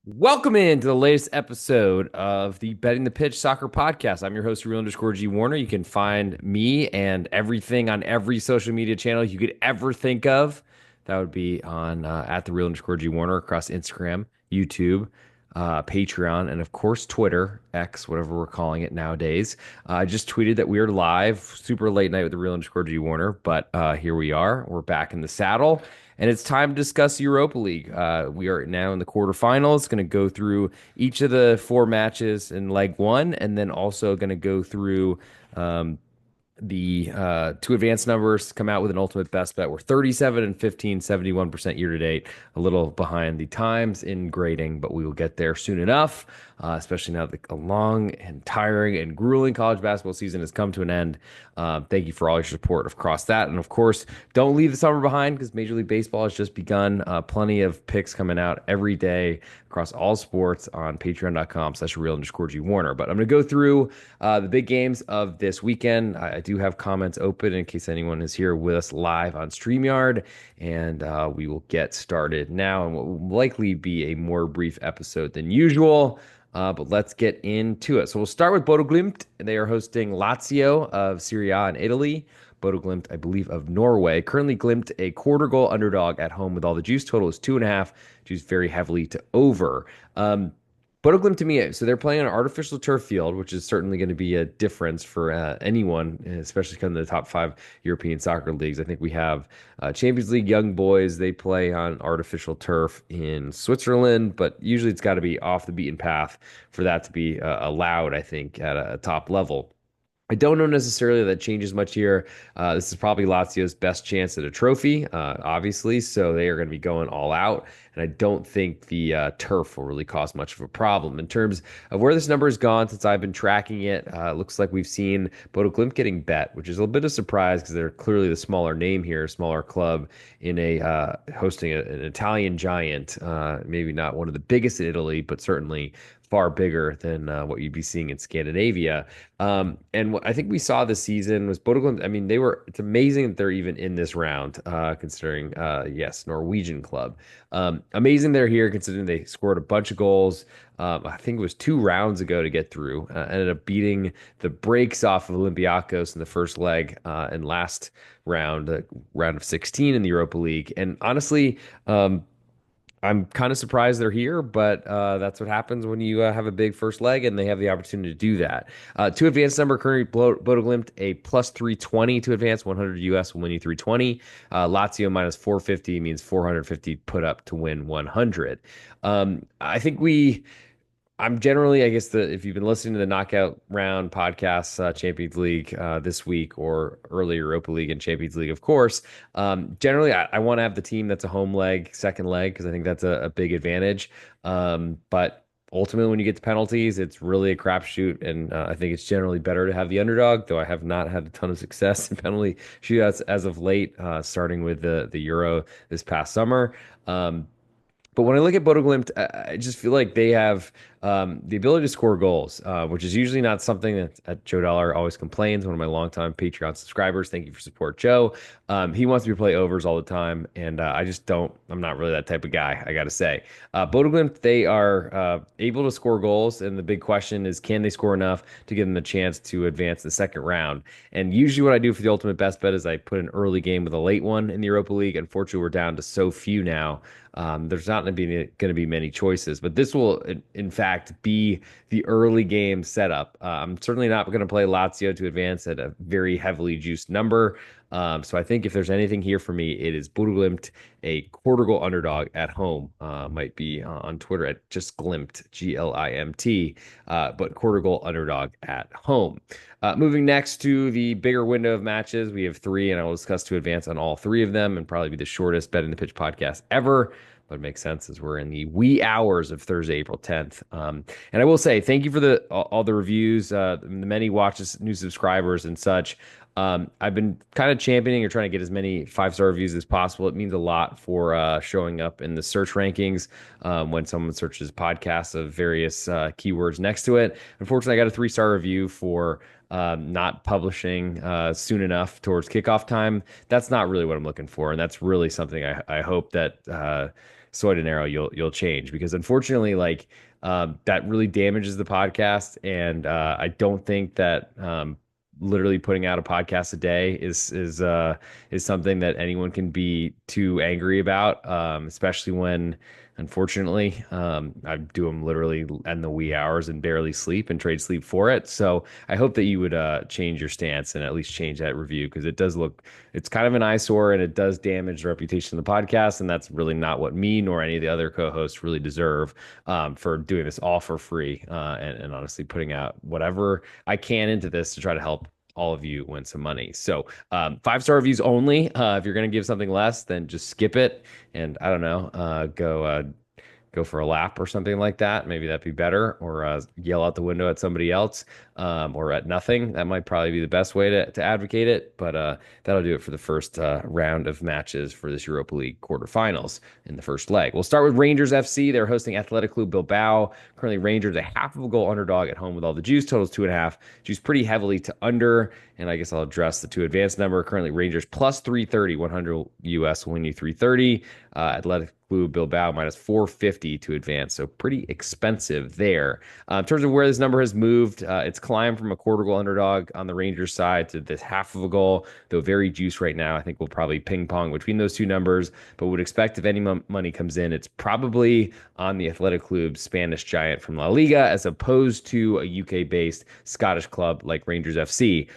Welcome into the latest episode of the Betting the Pitch Soccer Podcast. I'm your host, real_G Warner. You can find me and everything on every social media channel you could ever think of. That would be on at the real_G Warner across Instagram, YouTube, Patreon, and of course Twitter, X, whatever we're calling it nowadays. I just tweeted that we are live, super late night with the real_G Warner, but here we are. We're back in the saddle. And it's time to discuss Europa League. We are now in the quarterfinals. Going to go through each of the four matches in leg one, and then also going to go through um, the two advanced numbers, come out with an ultimate best bet. We're 37 and 15, 71% year to date, a little behind the times in grading, but we will get there soon enough, especially now that a long and tiring and grueling college basketball season has come to an end. Thank you for all your support across that. And of course, don't leave the summer behind because Major League Baseball has just begun. Plenty of picks coming out every day across all sports on patreon.com/real_G Warner. But I'm going to go through the big games of this weekend. I do have comments open in case anyone is here with us live on StreamYard, and we will get started now. And what will likely be a more brief episode than usual. But let's get into it. So we'll start with Bodo Glimt. They are hosting Lazio of Serie A in Italy. Bodo Glimt, I believe, of Norway. Currently, Glimt a quarter goal underdog at home with all the juice. Total is 2.5. Juice very heavily to over. Bodo Glimt to me, so they're playing on an artificial turf field, which is certainly going to be a difference for anyone, especially coming to the top five European soccer leagues. I think we have Champions League young boys. They play on artificial turf in Switzerland, but usually it's got to be off the beaten path for that to be allowed, I think, at a top level. I don't know necessarily that changes much here. This is probably Lazio's best chance at a trophy, obviously, so they are going to be going all out. And I don't think the turf will really cause much of a problem. In terms of where this number has gone since I've been tracking it, looks like we've seen Bodo Glimt getting bet, which is a little bit of a surprise because they're clearly the smaller name here, smaller club in a hosting an Italian giant. Maybe not one of the biggest in Italy, but certainly far bigger than what you'd be seeing in Scandinavia. And what I think we saw this season was Bodo Glimt. I mean, it's amazing that they're even in this round, considering, yes, Norwegian club. Amazing they're here, considering they scored a bunch of goals. I think it was 2 rounds ago to get through. Ended up beating the brakes off of Olympiacos in the first leg and last round, round of 16 in the Europa League. And honestly, I'm kind of surprised they're here, but that's what happens when you have a big first leg and they have the opportunity to do that. To advance number, currently Bodo Glimt a plus 320 to advance, 100 US will win you 320. Lazio minus 450 means 450 put up to win 100. I think I'm generally, I guess, if you've been listening to the knockout round podcasts, Champions League this week or early Europa League and Champions League, of course, generally I want to have the team that's a home leg, second leg, because I think that's a big advantage. But ultimately, when you get to penalties, it's really a crapshoot, and I think it's generally better to have the underdog, though I have not had a ton of success in penalty shootouts as of late, starting with the Euro this past summer. But when I look at Bodo Glimt, I just feel like they have the ability to score goals, which is usually not something that Joe Dollar always complains. One of my longtime Patreon subscribers. Thank you for support, Joe. He wants me to play overs all the time, and I just don't. I'm not really that type of guy, I got to say. Bodo Glimt, they are able to score goals, and the big question is, can they score enough to give them the chance to advance the second round? And usually what I do for the ultimate best bet is I put an early game with a late one in the Europa League. Unfortunately, we're down to so few now. There's not going to be many choices, but this will, in fact, be the early game setup. I'm certainly not going to play Lazio to advance at a very heavily juiced number. So I think if there's anything here for me, it is Bodo Glimt, a quarter goal underdog at home. Might be on Twitter at just Glimt, Glimt, but quarter goal underdog at home. Moving next to the bigger window of matches, we have three, and I will discuss to advance on all three of them and probably be the shortest Betting the Pitch podcast ever. But it makes sense as we're in the wee hours of Thursday, April 10th. And I will say thank you for all the reviews, the many watches, new subscribers, and such. I've been kind of championing or trying to get as many 5-star reviews as possible. It means a lot for showing up in the search rankings when someone searches podcasts of various keywords next to it. Unfortunately, I got a 3-star review for not publishing soon enough towards kickoff time. That's not really what I'm looking for, and that's really something I hope that soy dinero, you'll change because unfortunately, like that really damages the podcast, and I don't think that literally putting out a podcast a day is something that anyone can be too angry about, especially when. Unfortunately, I do them literally in the wee hours and barely sleep and trade sleep for it. So I hope that you would change your stance and at least change that review because it does look, it's kind of an eyesore and it does damage the reputation of the podcast. And that's really not what me nor any of the other co-hosts really deserve for doing this all for free and honestly putting out whatever I can into this to try to help all of you win some money. So 5-star reviews only. If you're going to give something less, then just skip it and I don't know, go for a lap or something like that. Maybe that'd be better, or yell out the window at somebody else, or at nothing. That might probably be the best way to advocate it. But that'll do it for the first round of matches for this Europa League quarterfinals in the first leg. We'll start with Rangers FC. They're hosting Athletic Club Bilbao. Currently, Rangers a half of a goal underdog at home with all the juice. Totals 2.5. Juice pretty heavily to under. And I guess I'll address the two advanced number. Currently, Rangers plus 330, 100 US will win you 330. Athletic Club Bilbao minus 450 to advance. So pretty expensive there. In terms of where this number has moved, it's climbed from a quarter goal underdog on the Rangers side to this half of a goal, though very juiced right now. I think we'll probably ping pong between those two numbers, but would expect if any money comes in, it's probably on the Athletic Club Spanish giant from La Liga as opposed to a UK based Scottish club like Rangers FC.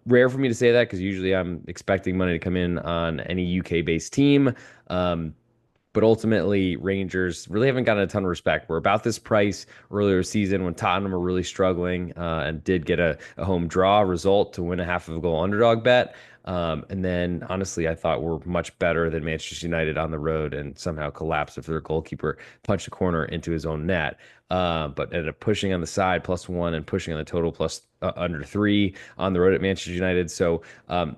Rare for me to say that because usually I'm expecting money to come in on any UK based team. But ultimately, Rangers really haven't gotten a ton of respect. We're about this price earlier this season when Tottenham were really struggling and did get a home draw result to win a half of a goal underdog bet. And then, honestly, I thought we're much better than Manchester United on the road and somehow collapsed after their goalkeeper punched a corner into his own net. But ended up pushing on the side +1 and pushing on the total plus under 3 on the road at Manchester United. So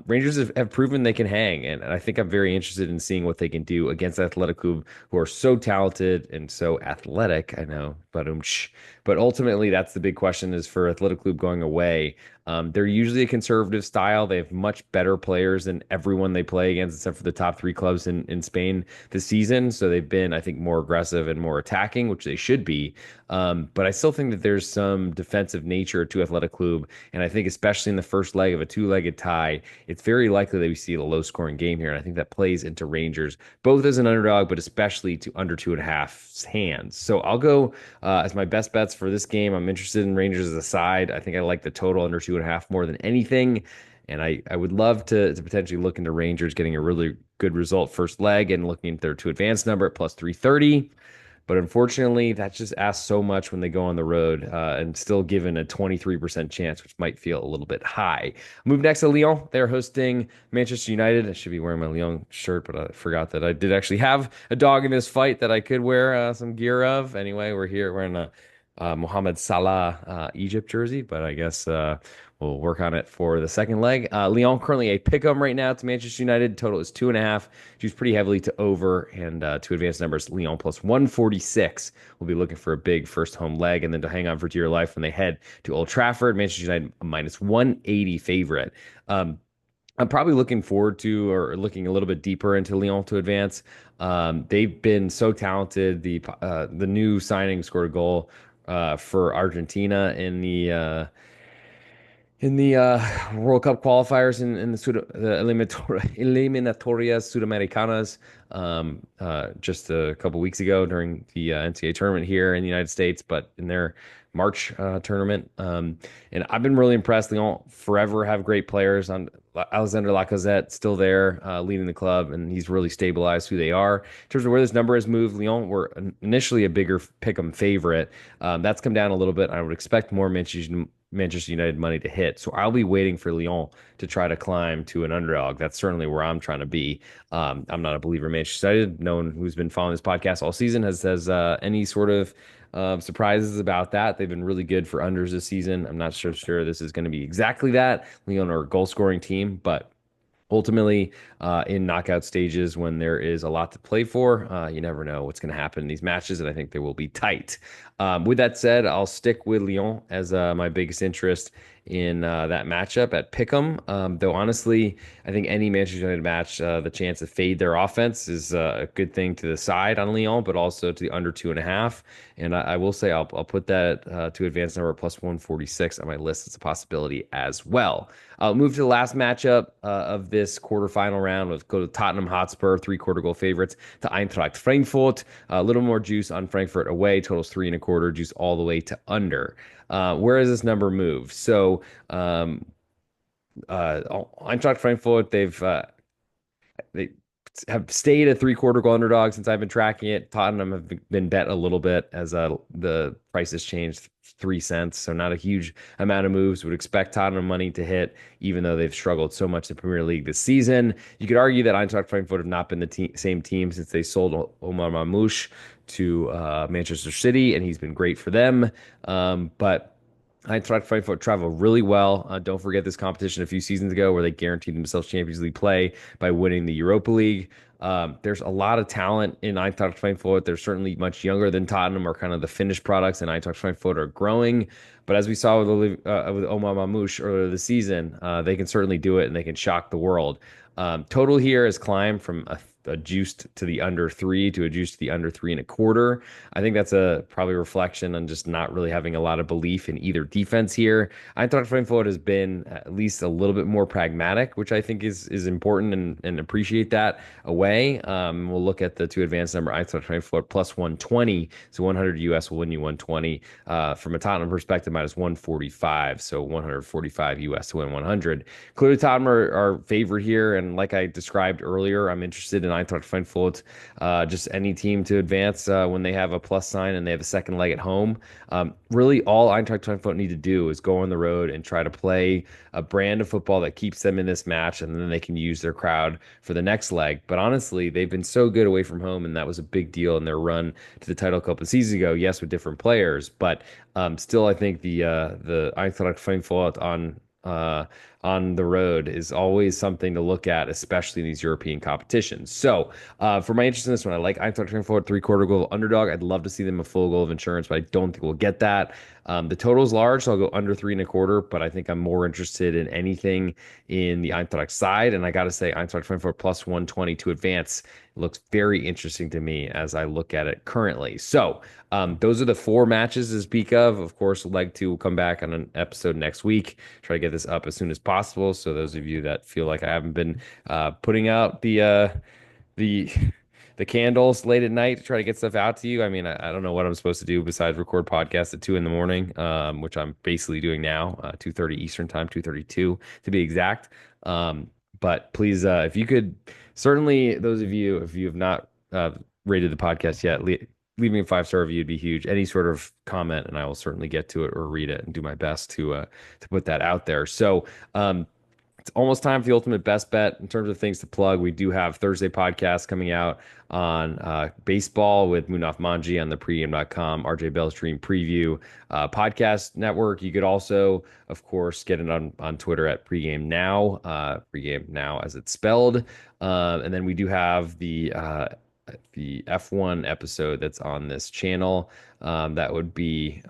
Rangers have proven they can hang, and I think I'm very interested in seeing what they can do against Athletic Club, who are so talented and so athletic. I know, but ultimately that's the big question is for Athletic Club going away. They're usually a conservative style. They have much better players than everyone they play against, except for the top three clubs in Spain this season. So they've been, I think, more aggressive and more attacking, which they should be. But I still think that there's some defensive nature to Athletic Club. And I think especially in the first leg of a two-legged tie, it's very likely that we see a low-scoring game here. And I think that plays into Rangers, both as an underdog, but especially to under 2.5 hands. So I'll go as my best bets for this game. I'm interested in Rangers as a side. I think I like the total under 2.5 more than anything. And I would love to potentially look into Rangers getting a really good result first leg and looking at their two advanced number at plus 330. But unfortunately, that just asks so much when they go on the road and still given a 23% chance, which might feel a little bit high. Move next to Lyon. They're hosting Manchester United. I should be wearing my Lyon shirt, but I forgot that I did actually have a dog in this fight that I could wear some gear of. Anyway, we're here wearing a Mohamed Salah Egypt jersey, but I guess we'll work on it for the second leg. Lyon currently a pick'em right now to Manchester United. Total is 2.5. Juice pretty heavily to over, and two advanced numbers. Lyon plus 146. We'll be looking for a big first home leg, and then to hang on for dear life when they head to Old Trafford. Manchester United a minus 180 favorite. I'm probably looking forward to or looking a little bit deeper into Lyon to advance. They've been so talented. The new signing scored a goal for Argentina in the World Cup qualifiers in the Eliminatorias Sudamericanas just a couple weeks ago during the NCAA tournament here in the United States, but in their March tournament. And I've been really impressed. Lyon forever have great players. On Alexander Lacazette still there leading the club, and he's really stabilized who they are. In terms of where this number has moved, Lyon were initially a bigger pick'em favorite. That's come down a little bit. I would expect more Manchester United money to hit. So I'll be waiting for Lyon to try to climb to an underdog. That's certainly where I'm trying to be. I'm not a believer in Manchester United. No one who's been following this podcast all season has any sort of surprises about that. They've been really good for unders this season. I'm not sure this is going to be exactly that. Lyon are a goal scoring team, but ultimately, in knockout stages, when there is a lot to play for, you never know what's going to happen in these matches, and I think they will be tight. With that said, I'll stick with Lyon as my biggest interest in that matchup at Pick'em. Though honestly, I think any Manchester United match, the chance to fade their offense is a good thing to the side on Lyon, but also to the under 2.5. And I will say I'll put that to advance number plus 146 on my list. It's a possibility as well. I'll move to the last matchup of this quarterfinal round. Let's go to Tottenham Hotspur, three-quarter goal favorites to Eintracht Frankfurt. A little more juice on Frankfurt away. Totals 3.25. Juice all the way to under. Where does this number move? So Eintracht Frankfurt, they have stayed a three-quarter goal underdog since I've been tracking it. Tottenham have been bet a little bit as the price has changed 3 cents, so not a huge amount of moves. Would expect Tottenham money to hit, even though they've struggled so much in the Premier League this season. You could argue that Eintracht Frankfurt have not been the same team since they sold Omar Mamouche to Manchester City, and he's been great for them. But Eintracht Frankfurt travel really well. Don't forget this competition a few seasons ago where they guaranteed themselves Champions League play by winning the Europa League. There's a lot of talent in Eintracht Frankfurt. They're certainly much younger than Tottenham, or kind of the finished products, and Eintracht Frankfurt are growing. But as we saw with Omar Mamouche earlier this season, they can certainly do it and they can shock the world. Total here has climbed from a juiced to the under 3 to a juiced to the under 3.25. I think that's a probably reflection on just not really having a lot of belief in either defense here. Eintracht Frankfurt has been at least a little bit more pragmatic, which I think is important, and appreciate that away. We'll look at the two advanced number. Eintracht Frankfurt plus 120, so 100 US will win you 120. From a Tottenham perspective, minus 145, so 145 US to win 100. Clearly, Tottenham are favored here, and like I described earlier, I'm interested in Eintracht Frankfurt. Just any team to advance when they have a plus sign and they have a second leg at home. Really, all Eintracht Frankfurt need to do is go on the road and try to play a brand of football that keeps them in this match, and then they can use their crowd for the next leg. But honestly, they've been so good away from home, and that was a big deal in their run to the title a couple of seasons ago. Yes, with different players, but still, I think the Eintracht Frankfurt on the road is always something to look at, especially in these European competitions. So, for my interest in this one, I like Eintracht Frankfurt three-quarter goal underdog. I'd love to see them a full goal of insurance, but I don't think we'll get that. The total is large, so I'll go under 3.25, but I think I'm more interested in anything in the Eintracht side. And I got to say, Eintracht Frankfurt plus 120 to advance looks very interesting to me as I look at it currently. So, those are the four matches to speak of. Of course, leg two will come back on an episode next week. Try to get this up as soon as possible. So those of you that feel like I haven't been putting out the the candles late at night to try to get stuff out to you. I mean, I don't know what I'm supposed to do besides record podcasts at 2 in the morning, which I'm basically doing now, 2:30 Eastern time, 2:32 to be exact. But please, if you could, certainly those of you, if you have not rated the podcast yet, leave me a 5-star review would be huge. Any sort of comment, and I will certainly get to it or read it and do my best to put that out there. So, it's almost time for the ultimate best bet in terms of things to plug. We do have Thursday podcasts coming out on baseball with Munaf Manji on the pregame.com, RJ Bell's Dream Preview podcast network. You could also, of course, get it on Twitter at pregame now as it's spelled. And then we do have the F1 episode that's on this channel. That would be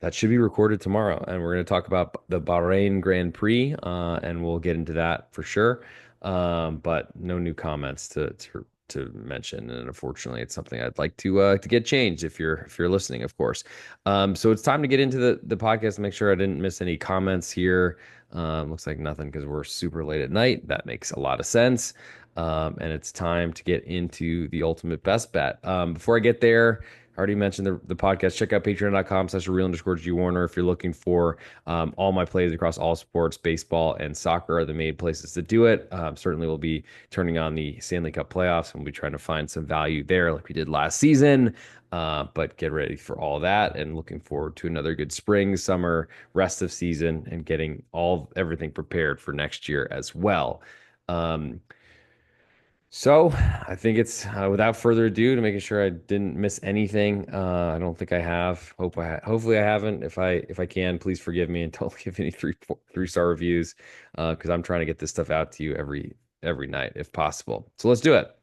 that should be recorded tomorrow, and we're going to talk about the Bahrain Grand Prix, and we'll get into that for sure. But no new comments to mention, and unfortunately, it's something I'd like to get changed if you're listening, of course. So it's time to get into the podcast and make sure I didn't miss any comments here. Looks like nothing because we're super late at night. That makes a lot of sense. And it's time to get into the ultimate best bet. Before I get there, I already mentioned the podcast. Check out patreon.com/real_G Warner if you're looking for all my plays across all sports. Baseball and soccer are the main places to do it. Certainly, we'll be turning on the Stanley Cup playoffs, and we'll be trying to find some value there like we did last season. But get ready for all that, and looking forward to another good spring, summer, rest of season, and getting everything prepared for next year as well. So I think it's without further ado, to making sure I didn't miss anything. I don't think I have. Hopefully I haven't. If I can, please forgive me and don't give any three-star reviews because I'm trying to get this stuff out to you every night if possible. So let's do it.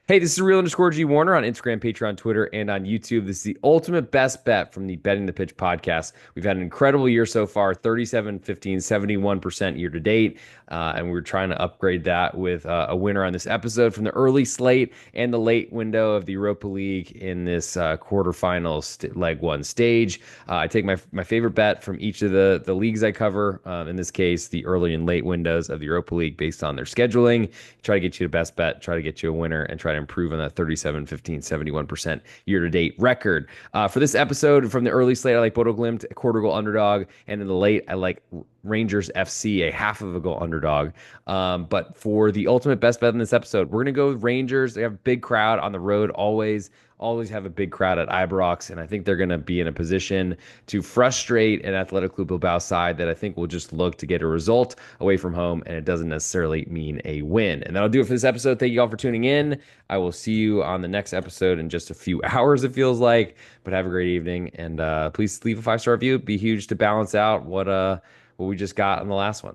Hey, this is real_G Warner on Instagram, Patreon, Twitter, and on YouTube. This is the ultimate best bet from the Betting the Pitch podcast. We've had an incredible year so far, 37, 15, 71% year to date. And we're trying to upgrade that with a winner on this episode from the early slate and the late window of the Europa League in this quarterfinals leg one stage. I take my favorite bet from each of the leagues I cover. In this case, the early and late windows of the Europa League based on their scheduling. Try to get you the best bet, try to get you a winner, and try to improve on that 37, 15, 71% year to date record. For this episode from the early slate, I like Bodo Glimt, a quarter goal underdog. And in the late, I like Rangers FC, a half of a goal underdog. But for the ultimate best bet in this episode, we're going to go with Rangers. They have a big crowd on the road always have a big crowd at Ibrox, and I think they're going to be in a position to frustrate an Athletic Club Bilbao side that I think will just look to get a result away from home, and it doesn't necessarily mean a win. And that'll do it for this episode. Thank you all for tuning in. I will see you on the next episode in just a few hours, it feels like, but have a great evening, and please leave a 5-star review. It'd be huge to balance out what we just got on the last one.